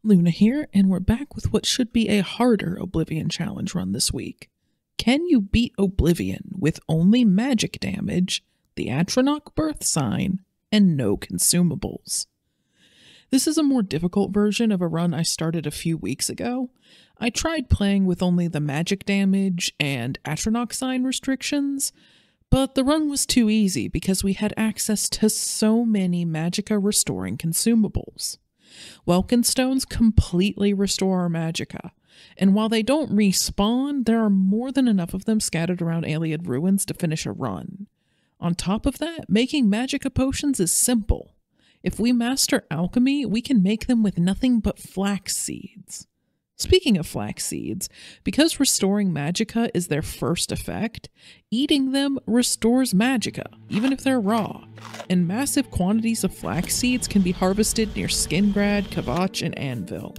Luna here, and we're back with what should be a harder Oblivion challenge run this week. Can you beat Oblivion with only magic damage, the Atronach Birthsign, and no consumables? This is a more difficult version of a run I started a few weeks ago. I tried playing with only the magic damage and Atronach sign restrictions, but the run was too easy because we had access to so many Magicka restoring consumables. Welkynd Stones completely restore our Magicka, and while they don't respawn, there are more than enough of them scattered around Ayleid ruins to finish a run. On top of that, making Magicka potions is simple. If we master alchemy, we can make them with nothing but flax seeds. Speaking of flax seeds, because restoring Magicka is their first effect, eating them restores Magicka, even if they're raw, and massive quantities of flax seeds can be harvested near Skingrad, Kvatch, and Anvil.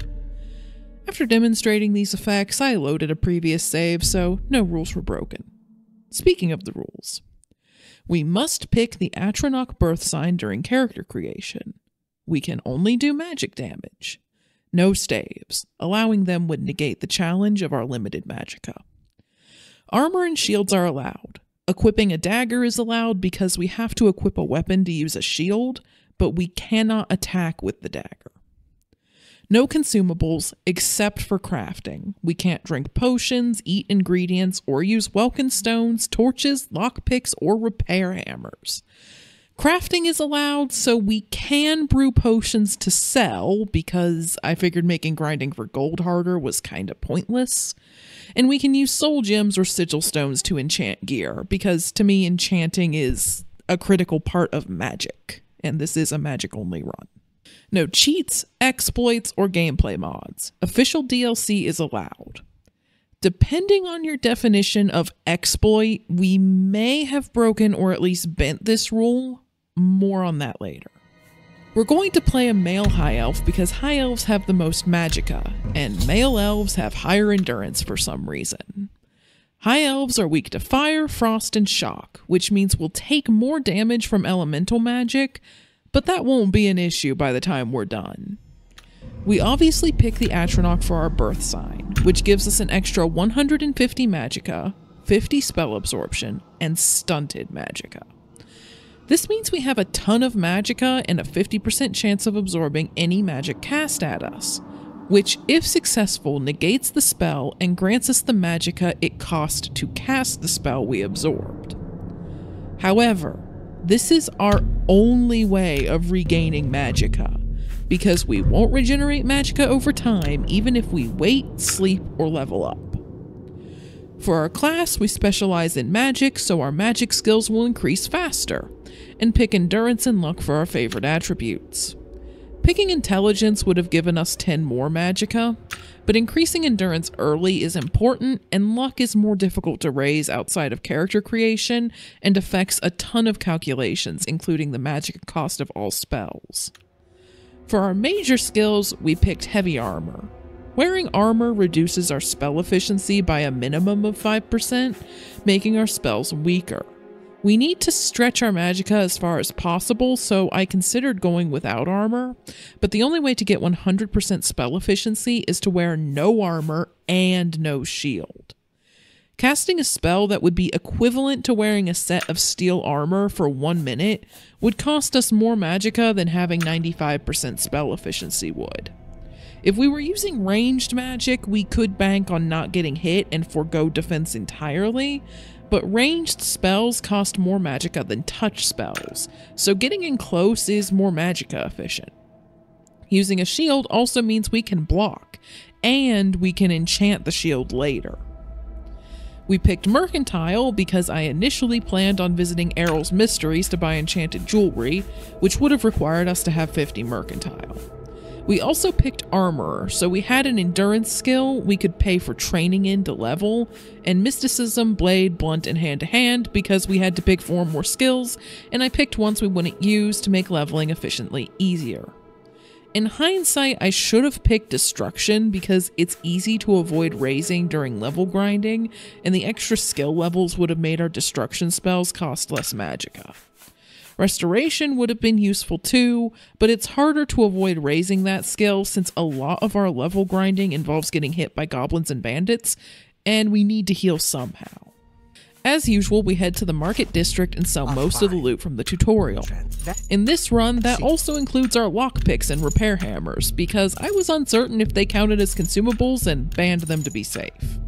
After demonstrating these effects, I loaded a previous save, so no rules were broken. Speaking of the rules, we must pick the Atronach Birthsign during character creation. We can only do magic damage. No staves, allowing them would negate the challenge of our limited Magicka. Armor and shields are allowed. Equipping a dagger is allowed because we have to equip a weapon to use a shield, but we cannot attack with the dagger. No consumables except for crafting. We can't drink potions, eat ingredients, or use Welkynd Stones, torches, lockpicks, or repair hammers. Crafting is allowed, so we can brew potions to sell, because I figured making grinding for gold harder was kinda pointless. And we can use soul gems or sigil stones to enchant gear, because to me enchanting is a critical part of magic, and this is a magic-only run. No cheats, exploits, or gameplay mods. Official DLC is allowed. Depending on your definition of exploit, we may have broken or at least bent this rule. More on that later. We're going to play a male high elf because high elves have the most Magicka, and male elves have higher endurance for some reason. High elves are weak to fire, frost, and shock, which means we'll take more damage from elemental magic, but that won't be an issue by the time we're done. We obviously pick the Atronach for our birth sign, which gives us an extra 150 Magicka, 50 spell absorption, and stunted Magicka. This means we have a ton of Magicka and a 50% chance of absorbing any magic cast at us, which, if successful, negates the spell and grants us the Magicka it cost to cast the spell we absorbed. However, this is our only way of regaining Magicka, because we won't regenerate Magicka over time even if we wait, sleep, or level up. For our class, we specialize in magic, so our magic skills will increase faster, and pick endurance and luck for our favorite attributes. Picking intelligence would have given us 10 more Magicka, but increasing endurance early is important, and luck is more difficult to raise outside of character creation and affects a ton of calculations, including the magic cost of all spells. For our major skills, we picked heavy armor. Wearing armor reduces our spell efficiency by a minimum of 5%, making our spells weaker. We need to stretch our Magicka as far as possible, so I considered going without armor, but the only way to get 100% spell efficiency is to wear no armor and no shield. Casting a spell that would be equivalent to wearing a set of steel armor for 1 minute would cost us more Magicka than having 95% spell efficiency would. If we were using ranged magic, we could bank on not getting hit and forego defense entirely, but ranged spells cost more Magicka than touch spells, so getting in close is more Magicka efficient. Using a shield also means we can block, and we can enchant the shield later. We picked Mercantile because I initially planned on visiting Errol's Mysteries to buy enchanted jewelry, which would have required us to have 50 Mercantile. We also picked Armorer, so we had an endurance skill we could pay for training in to level, and Mysticism, Blade, Blunt, and Hand-to-Hand because we had to pick 4 more skills, and I picked ones we wouldn't use to make leveling efficiently easier. In hindsight, I should have picked Destruction because it's easy to avoid raising during level grinding, and the extra skill levels would have made our Destruction spells cost less Magicka. Restoration would have been useful too, but it's harder to avoid raising that skill since a lot of our level grinding involves getting hit by goblins and bandits, and we need to heal somehow. As usual, we head to the market district and sell most of the loot from the tutorial. In this run, that also includes our lockpicks and repair hammers, because I was uncertain if they counted as consumables and banned them to be safe.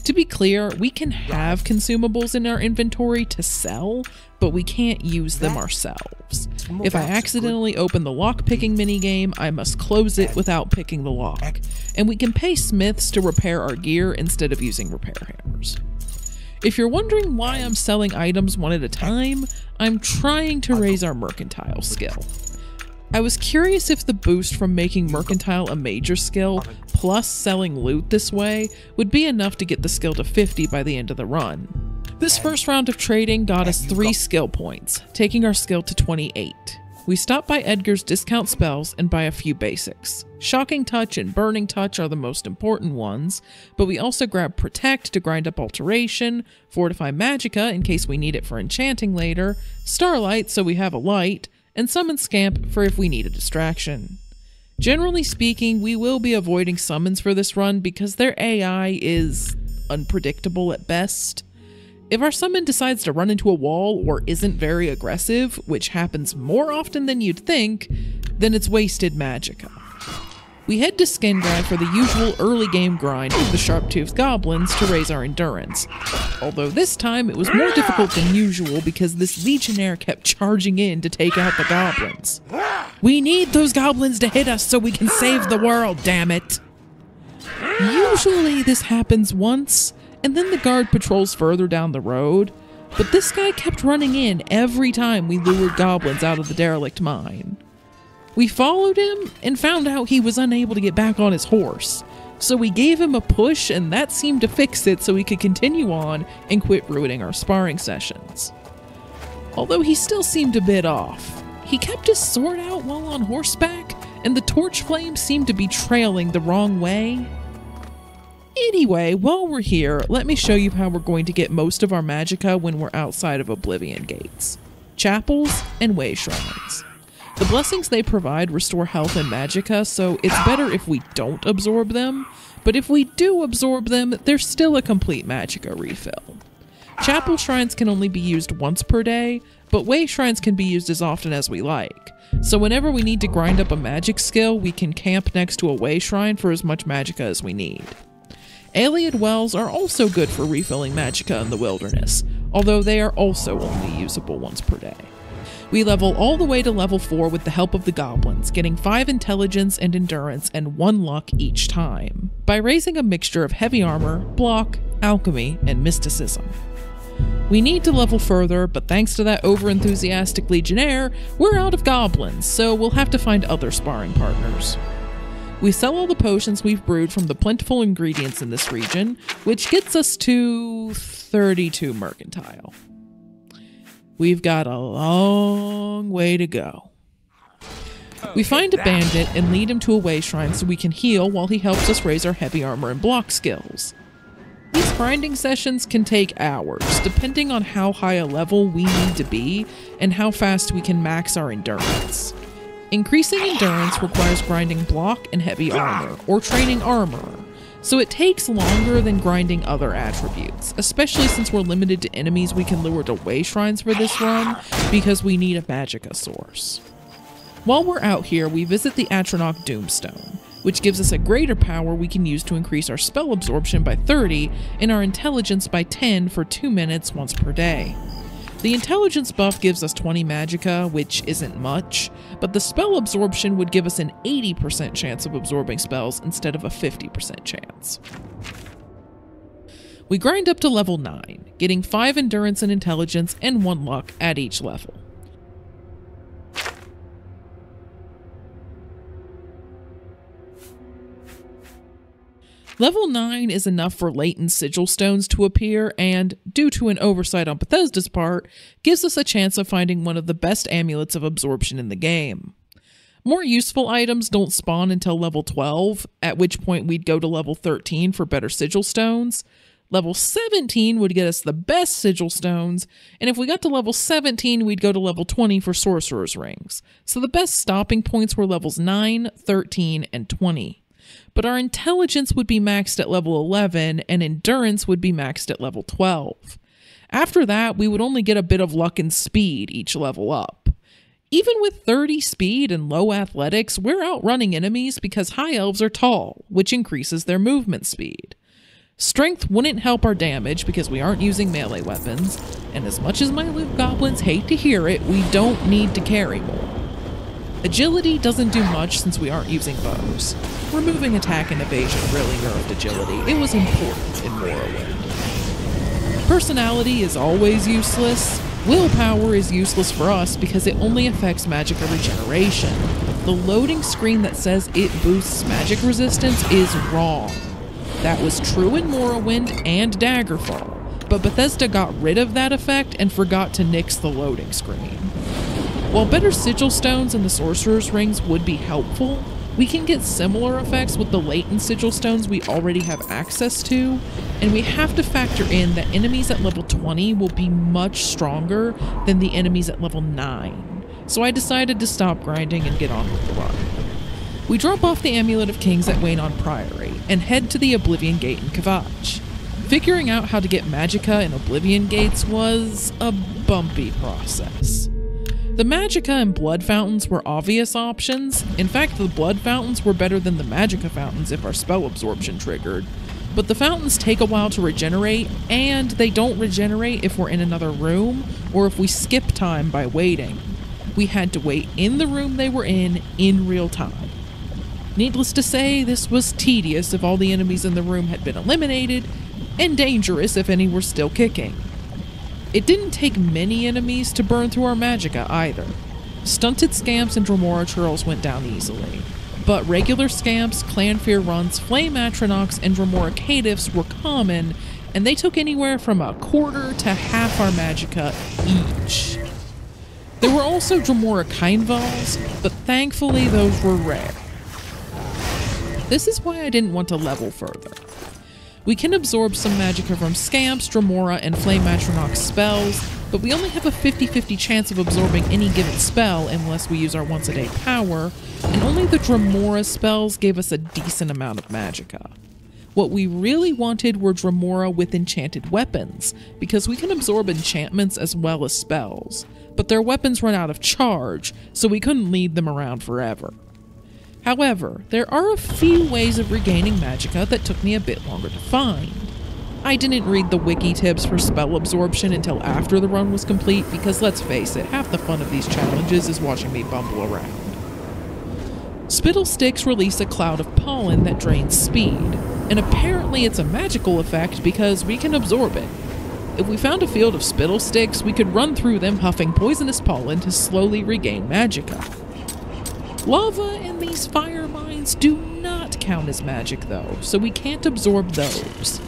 To be clear, we can have consumables in our inventory to sell, but we can't use them ourselves. If I accidentally open the lockpicking minigame, I must close it without picking the lock, and we can pay smiths to repair our gear instead of using repair hammers. If you're wondering why I'm selling items one at a time, I'm trying to raise our mercantile skill. I was curious if the boost from making mercantile a major skill, plus selling loot this way, would be enough to get the skill to 50 by the end of the run. This first round of trading got us 3 skill points, taking our skill to 28. We stopped by Edgar's discount spells and buy a few basics. Shocking Touch and Burning Touch are the most important ones, but we also grab Protect to grind up Alteration, Fortify Magicka in case we need it for enchanting later, Starlight so we have a light, and Summon Scamp for if we need a distraction. Generally speaking, we will be avoiding summons for this run because their AI is unpredictable at best. If our summon decides to run into a wall or isn't very aggressive, which happens more often than you'd think, then it's wasted Magicka. We head to Skengrind for the usual early game grind with the Sharptoothed Goblins to raise our endurance, although this time it was more difficult than usual because this Legionnaire kept charging in to take out the goblins. We need those goblins to hit us so we can save the world, damn it! Usually this happens once, and then the guard patrols further down the road, but this guy kept running in every time we lured goblins out of the derelict mine. We followed him and found out he was unable to get back on his horse, so we gave him a push and that seemed to fix it so we could continue on and quit ruining our sparring sessions. Although he still seemed a bit off. He kept his sword out while on horseback, and the torch flames seemed to be trailing the wrong way. Anyway, while we're here, let me show you how we're going to get most of our Magicka when we're outside of Oblivion gates. Chapels and way shrines. The blessings they provide restore health and Magicka, so it's better if we don't absorb them, but if we do absorb them, they're still a complete Magicka refill. Chapel shrines can only be used once per day, but way shrines can be used as often as we like. So whenever we need to grind up a magic skill, we can camp next to a way shrine for as much Magicka as we need. Ayleid Wells are also good for refilling Magicka in the wilderness, although they are also only usable once per day. We level all the way to level 4 with the help of the goblins, getting 5 intelligence and endurance and 1 luck each time, by raising a mixture of heavy armor, block, alchemy, and mysticism. We need to level further, but thanks to that over-enthusiastic Legionnaire, we're out of goblins, so we'll have to find other sparring partners. We sell all the potions we've brewed from the plentiful ingredients in this region, which gets us to 32 mercantile. We've got a long way to go. We find a bandit and lead him to a way shrine so we can heal while he helps us raise our heavy armor and block skills. These grinding sessions can take hours, depending on how high a level we need to be and how fast we can max our endurance. Increasing endurance requires grinding block and heavy armor, or training armor, so it takes longer than grinding other attributes, especially since we're limited to enemies we can lure to way shrines for this run, because we need a Magicka source. While we're out here, we visit the Atronach Doomstone, which gives us a greater power we can use to increase our spell absorption by 30 and our intelligence by 10 for 2 minutes once per day. The intelligence buff gives us 20 Magicka, which isn't much, but the spell absorption would give us an 80% chance of absorbing spells instead of a 50% chance. We grind up to level 9, getting 5 endurance and intelligence and 1 luck at each level. Level 9 is enough for latent Sigil Stones to appear and, due to an oversight on Bethesda's part, gives us a chance of finding one of the best amulets of absorption in the game. More useful items don't spawn until level 12, at which point we'd go to level 13 for better Sigil Stones. Level 17 would get us the best Sigil Stones, and if we got to level 17, we'd go to level 20 for Sorcerer's Rings. So the best stopping points were levels 9, 13, and 20. But our intelligence would be maxed at level 11, and endurance would be maxed at level 12. After that, we would only get a bit of luck and speed each level up. Even with 30 speed and low athletics, we're outrunning enemies because high elves are tall, which increases their movement speed. Strength wouldn't help our damage because we aren't using melee weapons, and as much as my loot goblins hate to hear it, we don't need to carry more. Agility doesn't do much since we aren't using bows. Removing attack and evasion really nerfed agility. It was important in Morrowind. Personality is always useless. Willpower is useless for us because it only affects Magicka regeneration. The loading screen that says it boosts magic resistance is wrong. That was true in Morrowind and Daggerfall, but Bethesda got rid of that effect and forgot to nix the loading screen. While better Sigil Stones and the Sorcerer's Rings would be helpful, we can get similar effects with the latent Sigil Stones we already have access to, and we have to factor in that enemies at level 20 will be much stronger than the enemies at level 9, so I decided to stop grinding and get on with the run. We drop off the Amulet of Kings at Waynon Priory and head to the Oblivion Gate in Kvatch. Figuring out how to get Magicka in Oblivion Gates was a bumpy process. The Magicka and Blood Fountains were obvious options. In fact, the Blood Fountains were better than the Magicka Fountains if our spell absorption triggered. But the fountains take a while to regenerate, and they don't regenerate if we're in another room or if we skip time by waiting. We had to wait in the room they were in real time. Needless to say, this was tedious if all the enemies in the room had been eliminated, and dangerous if any were still kicking. It didn't take many enemies to burn through our Magicka either. Stunted Scamps and Dremora Churls went down easily, but regular Scamps, Clanfear Runts, Flame Atronachs, and Dremora Caitiffs were common, and they took anywhere from a quarter to half our Magicka each. There were also Dremora Kindvals, but thankfully those were rare. This is why I didn't want to level further. We can absorb some Magicka from Scamps, Dremora, and Flame Atronach spells, but we only have a 50-50 chance of absorbing any given spell unless we use our once-a-day power, and only the Dremora spells gave us a decent amount of Magicka. What we really wanted were Dremora with enchanted weapons, because we can absorb enchantments as well as spells, but their weapons run out of charge, so we couldn't lead them around forever. However, there are a few ways of regaining Magicka that took me a bit longer to find. I didn't read the wiki tips for spell absorption until after the run was complete because let's face it, half the fun of these challenges is watching me bumble around. Spittle sticks release a cloud of pollen that drains speed, and apparently it's a magical effect because we can absorb it. If we found a field of spittle sticks, we could run through them huffing poisonous pollen to slowly regain Magicka. Lava and these fire mines do not count as magic though, so we can't absorb those.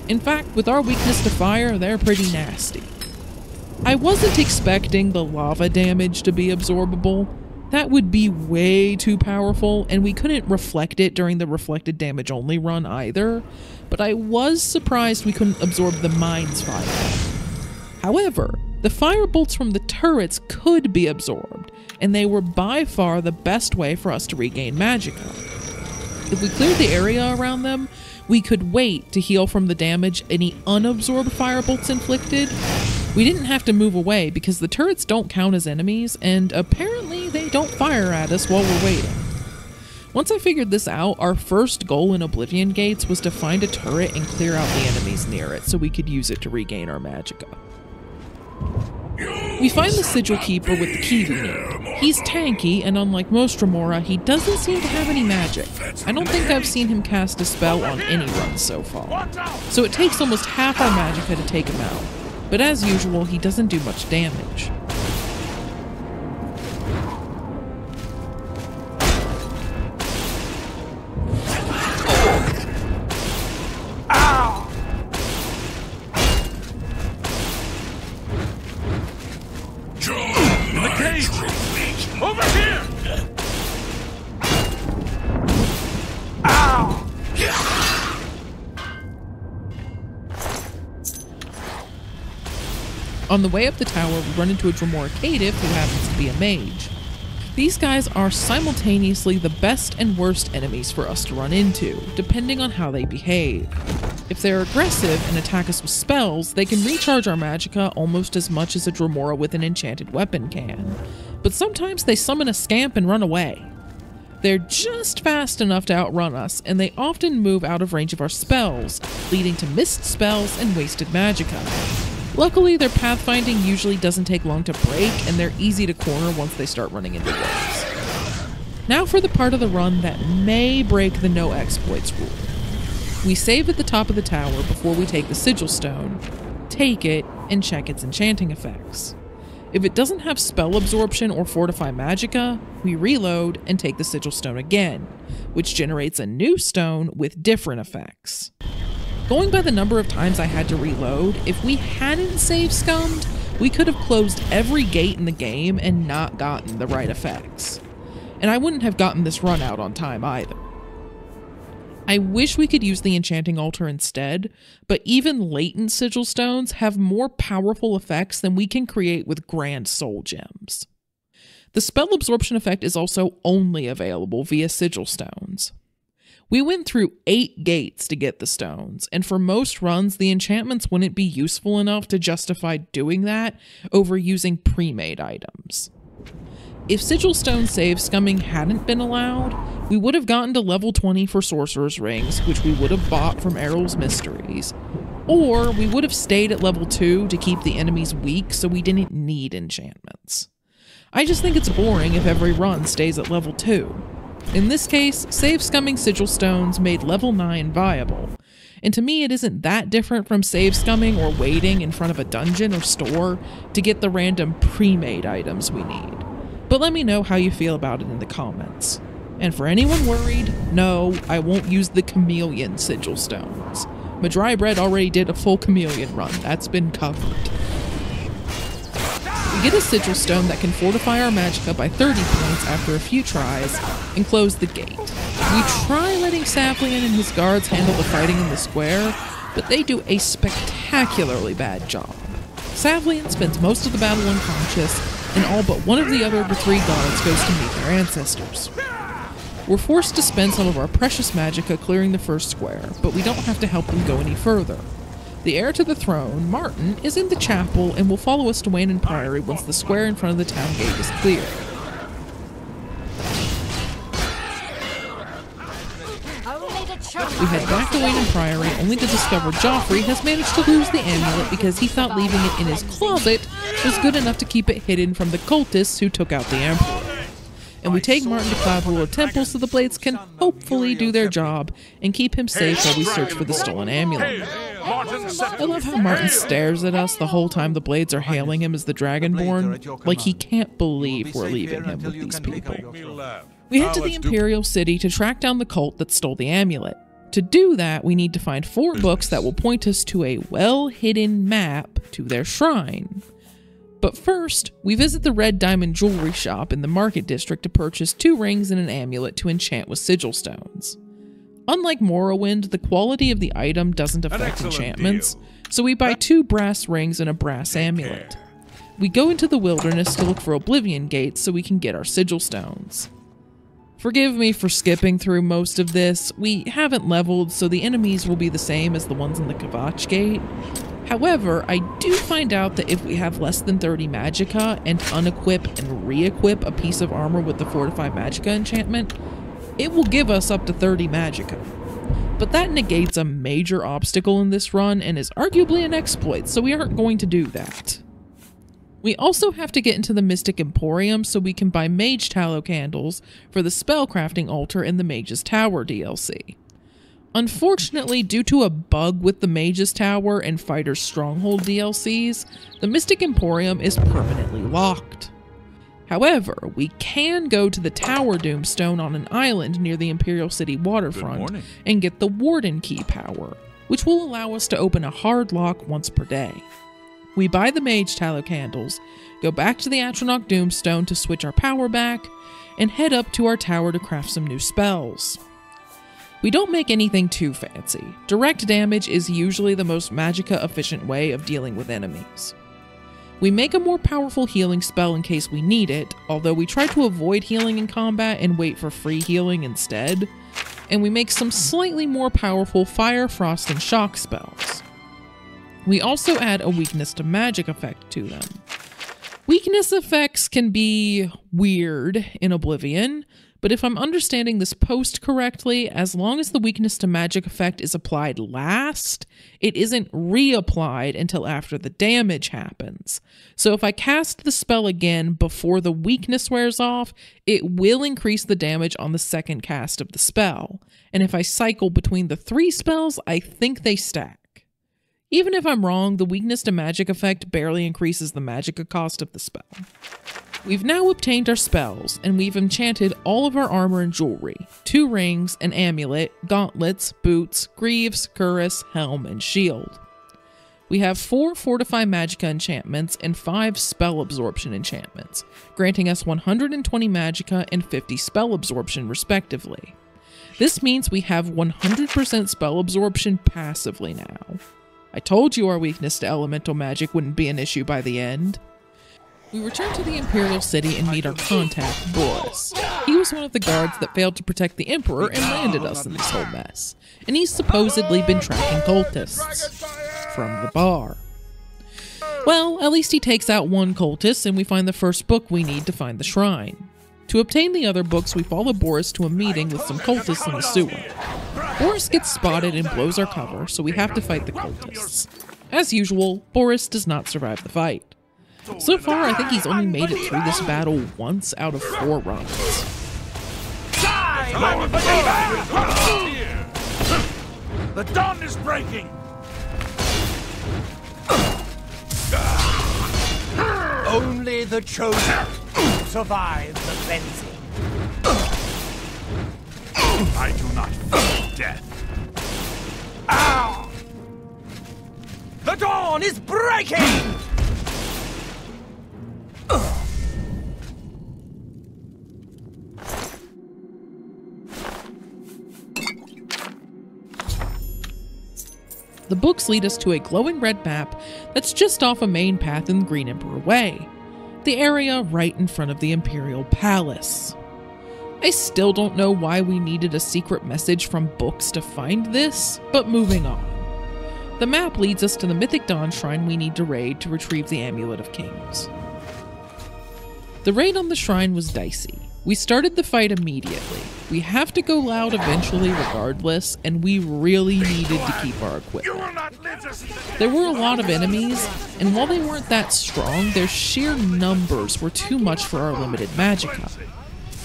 In fact, with our weakness to fire, they're pretty nasty. I wasn't expecting the lava damage to be absorbable. That would be way too powerful, and we couldn't reflect it during the reflected damage only run either, but I was surprised we couldn't absorb the mines fire. However, the firebolts from the turrets could be absorbed, and they were by far the best way for us to regain Magicka. If we cleared the area around them, we could wait to heal from the damage any unabsorbed firebolts inflicted. We didn't have to move away because the turrets don't count as enemies, and apparently they don't fire at us while we're waiting. Once I figured this out, our first goal in Oblivion Gates was to find a turret and clear out the enemies near it so we could use it to regain our Magicka. We find the Sigil Keeper with the key we need. He's tanky, and unlike most Dremora, he doesn't seem to have any magic. I don't think I've seen him cast a spell on any run so far. So it takes almost half our Magicka to take him out. But as usual, he doesn't do much damage. Over here! On the way up the tower, we run into a Dremora caitiff who happens to be a mage. These guys are simultaneously the best and worst enemies for us to run into, depending on how they behave. If they're aggressive and attack us with spells, they can recharge our Magicka almost as much as a Dremora with an enchanted weapon can. But sometimes they summon a scamp and run away. They're just fast enough to outrun us, and they often move out of range of our spells, leading to missed spells and wasted Magicka. Luckily, their pathfinding usually doesn't take long to break, and they're easy to corner once they start running into waves. Now for the part of the run that may break the no exploits rule. We save at the top of the tower before we take the Sigil Stone, take it, and check its enchanting effects. If it doesn't have spell absorption or fortify Magicka, we reload and take the Sigil Stone again, which generates a new stone with different effects. Going by the number of times I had to reload, if we hadn't save scummed, we could have closed every gate in the game and not gotten the right effects. And I wouldn't have gotten this run out on time either. I wish we could use the enchanting altar instead, but even latent Sigil Stones have more powerful effects than we can create with grand soul gems. The spell absorption effect is also only available via Sigil Stones. We went through 8 gates to get the stones, and for most runs, the enchantments wouldn't be useful enough to justify doing that over using pre-made items. If Sigil Stone save scumming hadn't been allowed, we would have gotten to level 20 for Sorcerer's Rings, which we would have bought from Errol's Mysteries, or we would have stayed at level 2 to keep the enemies weak so we didn't need enchantments. I just think it's boring if every run stays at level 2. In this case, save scumming Sigil Stones made level 9 viable, and to me it isn't that different from save scumming or waiting in front of a dungeon or store to get the random pre-made items we need. But let me know how you feel about it in the comments. And for anyone worried, no, I won't use the Chameleon Sigil Stones. My dry bread already did a full Chameleon run, that's been covered. We get a Sigil Stone that can fortify our Magicka by 30 points after a few tries, and close the gate. We try letting Savlian and his guards handle the fighting in the square, but they do a spectacularly bad job. Savlian spends most of the battle unconscious, and all but one of the other 3 guards goes to meet their ancestors. We're forced to spend some of our precious Magicka clearing the first square, but we don't have to help them go any further. The heir to the throne, Martin, is in the chapel and will follow us to Welkynd Priory once the square in front of the town gate is clear. We head back to Welkynd Priory only to discover Joffrey has managed to lose the amulet because he thought leaving it in his closet was good enough to keep it hidden from the cultists who took out the Emperor. And we take Martin to Cloudruler Temple so the Blades can hopefully do their job and keep him safe while we search for the stolen amulet. I love how Martin stares at us the whole time the Blades are hailing him as the Dragonborn, like he can't believe we're leaving him with these people. We head to the Imperial City to track down the cult that stole the amulet. To do that, we need to find 4 books that will point us to a well-hidden map to their shrine. But first, we visit the Red Diamond Jewelry Shop in the Market District to purchase 2 rings and an amulet to enchant with Sigil Stones. Unlike Morrowind, the quality of the item doesn't affect enchantments, so we buy 2 brass rings and a brass amulet. We go into the wilderness to look for Oblivion gates so we can get our Sigil Stones. Forgive me for skipping through most of this. We haven't leveled, so the enemies will be the same as the ones in the Kvatch Gate. However, I do find out that if we have less than 30 Magicka and unequip and re-equip a piece of armor with the Fortified Magicka enchantment, it will give us up to 30 Magicka. But that negates a major obstacle in this run and is arguably an exploit, so we aren't going to do that. We also have to get into the Mystic Emporium so we can buy mage tallow candles for the spellcrafting altar in the Mage's Tower DLC. Unfortunately, due to a bug with the Mage's Tower and Fighter's Stronghold DLCs, the Mystic Emporium is permanently locked. However, we can go to the Tower Doomstone on an island near the Imperial City waterfront and get the Warden Key power, which will allow us to open a hard lock once per day. We buy the Mage Tallow candles, go back to the Atronach Doomstone to switch our power back, and head up to our tower to craft some new spells. We don't make anything too fancy. Direct damage is usually the most Magicka efficient way of dealing with enemies. We make a more powerful healing spell in case we need it, although we try to avoid healing in combat and wait for free healing instead. And we make some slightly more powerful fire, frost, and shock spells. We also add a weakness to magic effect to them. Weakness effects can be weird in Oblivion, but if I'm understanding this post correctly, as long as the weakness to magic effect is applied last, it isn't reapplied until after the damage happens. So if I cast the spell again before the weakness wears off, it will increase the damage on the second cast of the spell. And if I cycle between the 3 spells, I think they stack. Even if I'm wrong, the weakness to magic effect barely increases the Magicka cost of the spell. We've now obtained our spells, and we've enchanted all of our armor and jewelry, 2 rings, an amulet, gauntlets, boots, greaves, cuirass, helm, and shield. We have 4 Fortify Magicka enchantments and 5 Spell Absorption enchantments, granting us 120 Magicka and 50 Spell Absorption respectively. This means we have 100% Spell Absorption passively now. I told you our weakness to elemental magic wouldn't be an issue by the end. We return to the Imperial City and meet our contact, Boris. He was one of the guards that failed to protect the Emperor and landed us in this whole mess. And he's supposedly been tracking cultists from the bar. Well, at least he takes out one cultist and we find the first book we need to find the shrine. To obtain the other books, we follow Boris to a meeting with some cultists in the sewer. Boris gets spotted and blows our cover, so we have to fight the cultists. As usual, Boris does not survive the fight. So far, I think he's only made it through this battle once out of 4 runs. The dawn is breaking! Only the chosen survive the cleansing. I do not fear death. Ow! The dawn is breaking! The books lead us to a glowing red map that's just off a main path in Green Emperor Way, the area right in front of the Imperial Palace. I still don't know why we needed a secret message from books to find this, but moving on. The map leads us to the Mythic Dawn Shrine we need to raid to retrieve the Amulet of Kings. The raid on the shrine was dicey. We started the fight immediately. We have to go loud eventually regardless, and we really needed to keep our equipment. There were a lot of enemies, and while they weren't that strong, their sheer numbers were too much for our limited Magicka.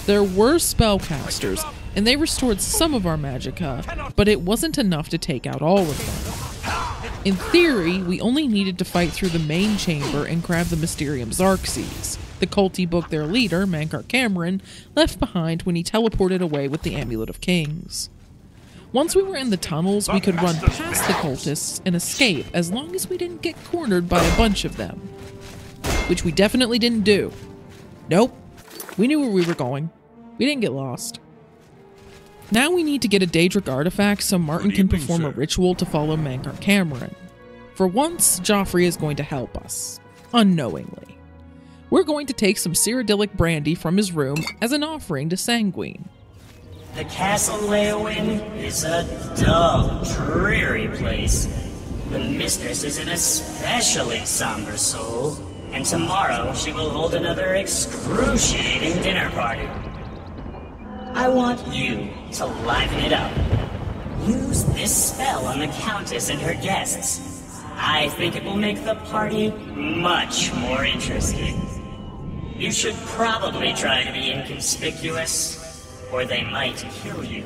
There were spellcasters, and they restored some of our Magicka, but it wasn't enough to take out all of them. In theory, we only needed to fight through the main chamber and grab the Mysterium Xarxes, the culty book their leader, Mankar Cameron, left behind when he teleported away with the Amulet of Kings. Once we were in the tunnels, we could run past the cultists and escape as long as we didn't get cornered by a bunch of them. Which we definitely didn't do. Nope. We knew where we were going. We didn't get lost. Now we need to get a Daedric artifact so Martin can perform a ritual to follow Mankar Cameron. For once, Joffrey is going to help us. Unknowingly. We're going to take some Cyrodiilic brandy from his room as an offering to Sanguine. The Castle Leowyn is a dull, dreary place. The mistress is an especially somber soul, and tomorrow she will hold another excruciating dinner party. I want you to liven it up. Use this spell on the Countess and her guests. I think it will make the party much more interesting. You should probably try to be inconspicuous, or they might kill you.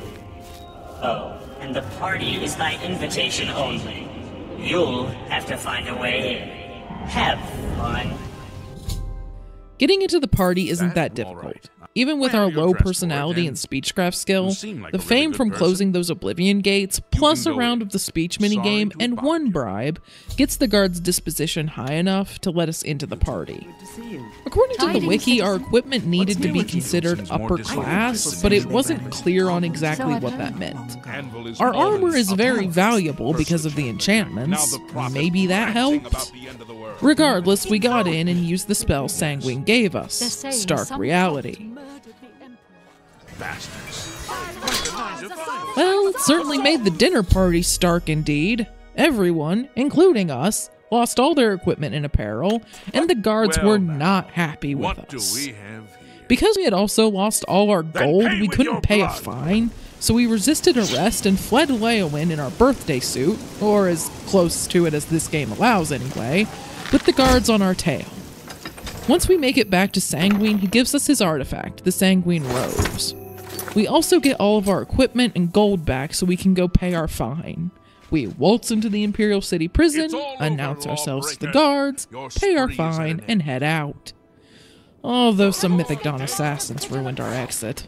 Oh, and the party is by invitation only. You'll have to find a way in. Have fun. Getting into the party isn't that difficult. Even with our low personality and speechcraft skill, the fame from closing those Oblivion gates, plus a round of the speech minigame and one bribe, gets the guard's disposition high enough to let us into the party. According to the wiki, our equipment needed to be considered upper class, but it wasn't clear on exactly what that meant. Our armor is very valuable because of the enchantments. Maybe that helped? Regardless, we got in and used the spell Sanguine gave us, Stark Reality. Bastards. Well, it certainly made the dinner party stark indeed. Everyone, including us, lost all their equipment and apparel, and the guards were not happy with What us. do we have here? Because we had also lost all our gold, pay we with couldn't your pay a blood. fine, so we resisted arrest and fled Welkynd in our birthday suit, or as close to it as this game allows anyway, with the guards on our tail. Once we make it back to Sanguine, he gives us his artifact, the Sanguine Rose. We also get all of our equipment and gold back so we can go pay our fine. We waltz into the Imperial City prison, It's all over, announce ourselves to the lawbreaker. guards, Your pay our spree is fine, ended. and head out. Although some Mythic Dawn assassins ruined our exit.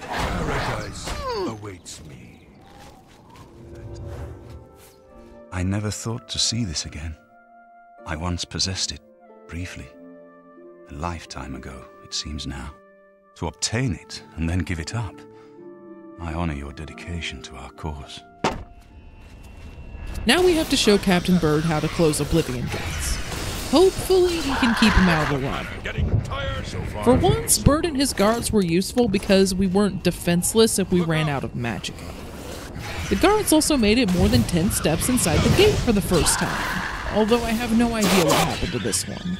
Paradise awaits me. I never thought to see this again. I once possessed it, briefly. A lifetime ago, it seems now. To obtain it and then give it up. I honor your dedication to our cause. Now we have to show Captain Bird how to close Oblivion gates. Hopefully he can keep him out of the run. Getting tired so far. For once, Bird and his guards were useful because we weren't defenseless if we ran out of Magicka. The guards also made it more than 10 steps inside the gate for the first time, although I have no idea what happened to this one.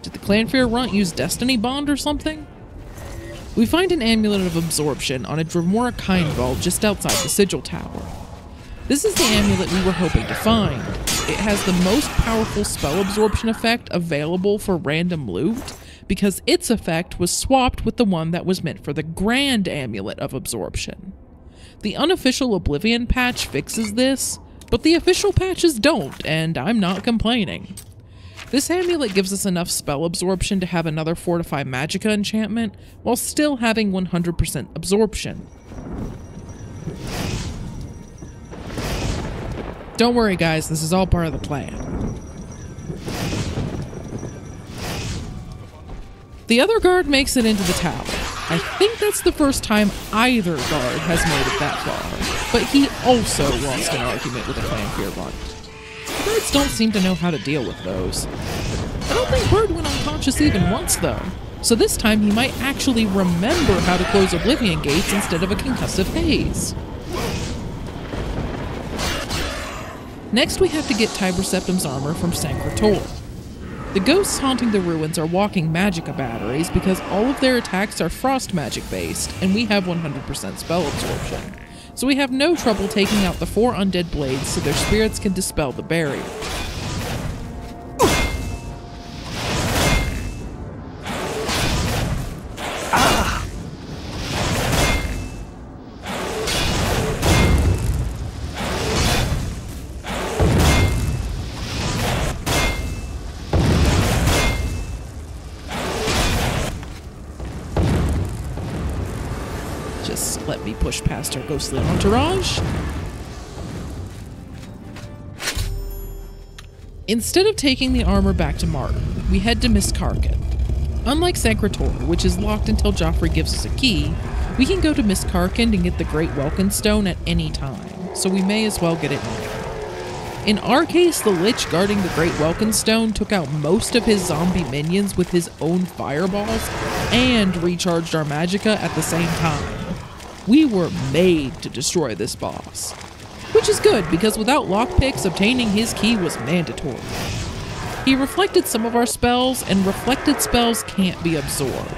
Did the Clanfear Runt use Destiny Bond or something? We find an Amulet of Absorption on a Dremora Kindval just outside the Sigil Tower. This is the amulet we were hoping to find. It has the most powerful spell absorption effect available for random loot, because its effect was swapped with the one that was meant for the Grand Amulet of Absorption. The unofficial Oblivion patch fixes this, but the official patches don't, and I'm not complaining. This amulet gives us enough spell absorption to have another Fortify Magicka enchantment, while still having 100% absorption. Don't worry guys, this is all part of the plan. The other guard makes it into the tower. I think that's the first time either guard has made it that far, but he also lost an argument with a Clanfear Runt. Birds don't seem to know how to deal with those. I don't think Bird went unconscious even once though, so this time he might actually remember how to close Oblivion gates instead of a concussive haze. Next we have to get Tiber Septim's armor from Sancretor. The ghosts haunting the ruins are walking Magicka batteries because all of their attacks are frost magic based, and we have 100% spell absorption. So we have no trouble taking out the 4 undead blades so their spirits can dispel the barrier. Just let me push past our ghostly entourage. Instead of taking the armor back to Martin, we head to Miskarken. Unlike Sancretor, which is locked until Joffrey gives us a key, we can go to Miskarken and get the Great Welkynd Stone at any time, so we may as well get it now. In our case, the Lich guarding the Great Welkynd Stone took out most of his zombie minions with his own fireballs and recharged our Magicka at the same time. We were made to destroy this boss. Which is good, because without lockpicks, obtaining his key was mandatory. He reflected some of our spells, and reflected spells can't be absorbed.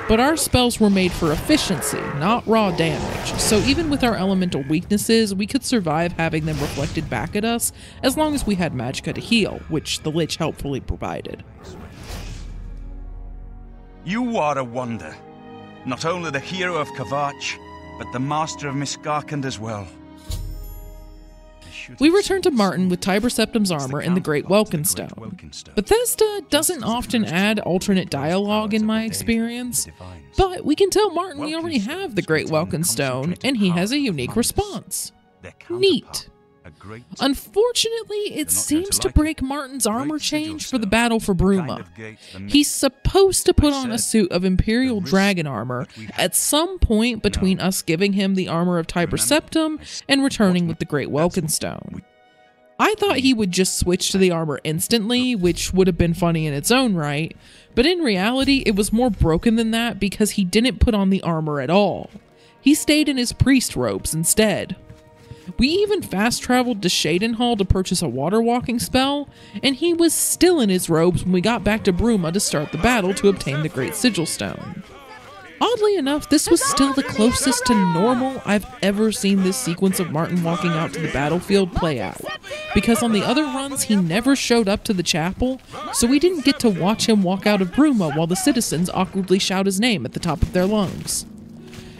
But our spells were made for efficiency, not raw damage, so even with our elemental weaknesses, we could survive having them reflected back at us, as long as we had Magicka to heal, which the Lich helpfully provided. You are a wonder. Not only the hero of Kavach, but the master of Miskarken as well. We return to Martin with Tiber Septim's armor and the Great Welkynd Stone. Bethesda doesn't often add alternate dialogue in my experience, but we can tell Martin we already have the Great Welkynd Stone, and he has a unique response. Neat. Unfortunately, it seems to break Martin's armor change for the battle for Bruma. He's supposed to put on a suit of Imperial Dragon armor at some point between us giving him the armor of Tiber Septim and returning with the Great Welkynd Stone. I thought he would just switch to the armor instantly, which would have been funny in its own right, but in reality it was more broken than that because he didn't put on the armor at all. He stayed in his priest robes instead. We even fast traveled to Shadenhall to purchase a water walking spell, and he was still in his robes when we got back to Bruma to start the battle to obtain the Great Sigil Stone. Oddly enough, this was still the closest to normal I've ever seen this sequence of Martin walking out to the battlefield play out, because on the other runs he never showed up to the chapel, so we didn't get to watch him walk out of Bruma while the citizens awkwardly shout his name at the top of their lungs.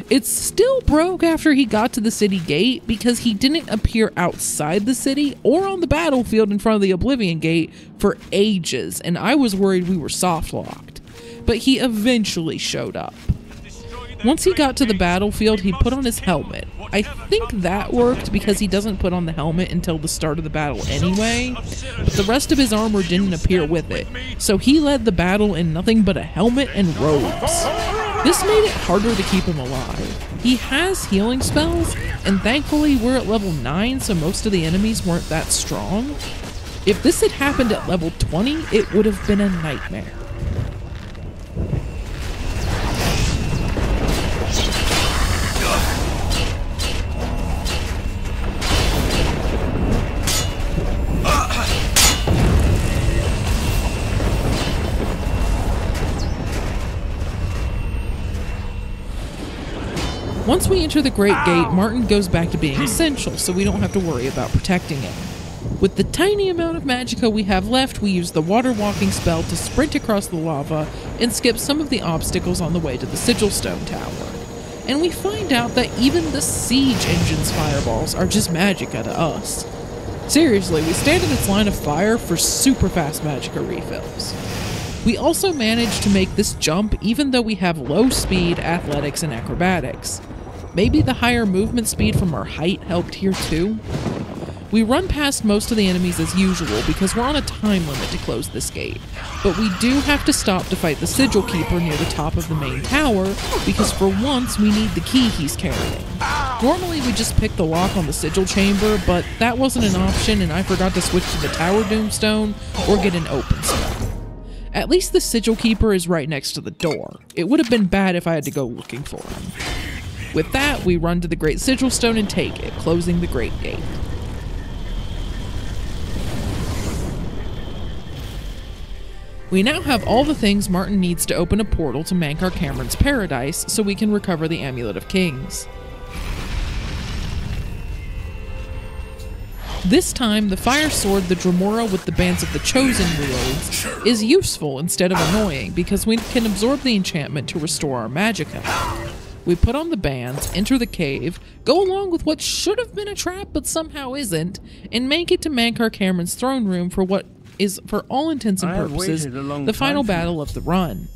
It still broke after he got to the city gate because he didn't appear outside the city or on the battlefield in front of the Oblivion gate for ages, and I was worried we were soft-locked. But he eventually showed up. Once he got to the battlefield, he put on his helmet. I think that worked because he doesn't put on the helmet until the start of the battle anyway, but the rest of his armor didn't appear with it, so he led the battle in nothing but a helmet and robes. This made it harder to keep him alive. He has healing spells, and thankfully we're at level 9, so most of the enemies weren't that strong. If this had happened at level 20, it would have been a nightmare. Once we enter the Great Gate, Martin goes back to being essential, so we don't have to worry about protecting him. With the tiny amount of Magicka we have left, we use the water walking spell to sprint across the lava and skip some of the obstacles on the way to the Sigil Stone Tower. And we find out that even the siege engine's fireballs are just Magicka to us. Seriously, we stand in its line of fire for super fast Magicka refills. We also managed to make this jump even though we have low speed, athletics, and acrobatics. Maybe the higher movement speed from our height helped here too? We run past most of the enemies as usual because we're on a time limit to close this gate, but we do have to stop to fight the Sigil Keeper near the top of the main tower because for once we need the key he's carrying. Normally we just pick the lock on the Sigil Chamber, but that wasn't an option and I forgot to switch to the Tower Doomstone or get an open spell. At least the Sigil Keeper is right next to the door. It would have been bad if I had to go looking for him. With that, we run to the Great Sigil Stone and take it, closing the Great Gate. We now have all the things Martin needs to open a portal to Mankar Cameron's paradise so we can recover the Amulet of Kings. This time, the fire sword the Dremora with the Bands of the Chosen wields is useful instead of annoying because we can absorb the enchantment to restore our Magicka. We put on the bands, enter the cave, go along with what should have been a trap but somehow isn't, and make it to Mankar Cameron's throne room for what is, for all intents and purposes, the final battle of the run.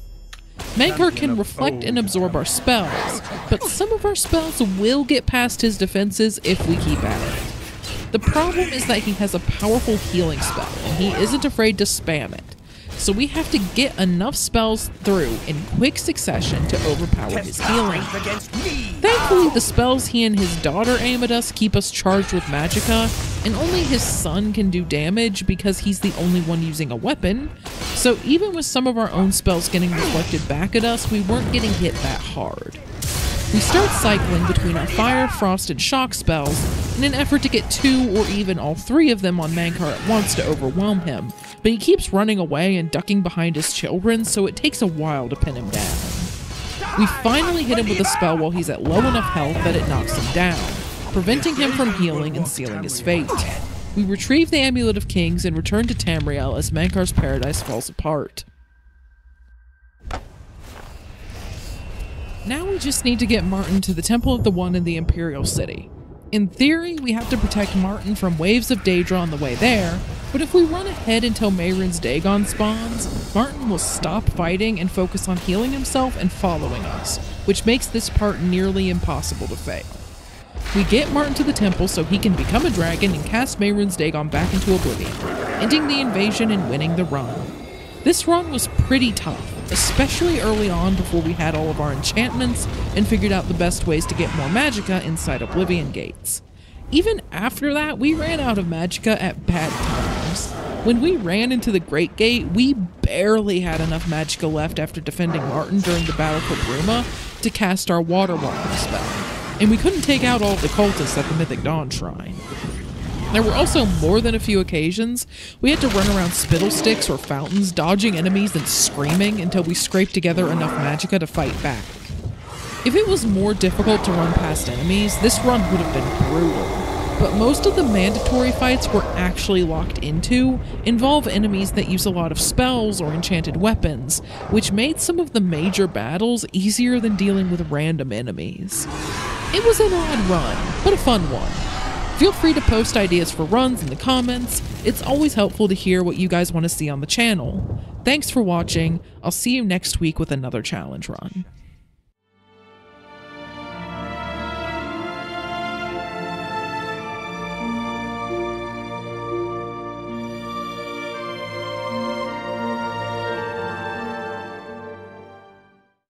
Mankar can reflect and absorb our spells, but some of our spells will get past his defenses if we keep at it. The problem is that he has a powerful healing spell, and he isn't afraid to spam it. So we have to get enough spells through in quick succession to overpower his healing. Thankfully, the spells he and his daughter aim at us keep us charged with Magicka, and only his son can do damage because he's the only one using a weapon. So even with some of our own spells getting reflected back at us, we weren't getting hit that hard. We start cycling between our fire, frost, and shock spells in an effort to get 2 or even all 3 of them on Mankar at once to overwhelm him, but he keeps running away and ducking behind his children, so it takes a while to pin him down. We finally hit him with a spell while he's at low enough health that it knocks him down, preventing him from healing and sealing his fate. We retrieve the Amulet of Kings and return to Tamriel as Mankar's paradise falls apart. Now we just need to get Martin to the Temple of the One in the Imperial City. In theory, we have to protect Martin from waves of Daedra on the way there, but if we run ahead until Mehrunes Dagon spawns, Martin will stop fighting and focus on healing himself and following us, which makes this part nearly impossible to fail. We get Martin to the temple so he can become a dragon and cast Mehrunes Dagon back into Oblivion, ending the invasion and winning the run. This run was pretty tough, especially early on before we had all of our enchantments and figured out the best ways to get more Magicka inside Oblivion gates. Even after that, we ran out of Magicka at bad times. When we ran into the Great Gate, we barely had enough Magicka left after defending Martin during the battle for Bruma to cast our Water Walking spell, and we couldn't take out all of the cultists at the Mythic Dawn Shrine. There were also more than a few occasions we had to run around spittle sticks or fountains, dodging enemies and screaming until we scraped together enough Magicka to fight back. If it was more difficult to run past enemies, this run would have been brutal, but most of the mandatory fights we're actually locked into involve enemies that use a lot of spells or enchanted weapons, which made some of the major battles easier than dealing with random enemies. It was an odd run, but a fun one. Feel free to post ideas for runs in the comments. It's always helpful to hear what you guys want to see on the channel. Thanks for watching. I'll see you next week with another challenge run.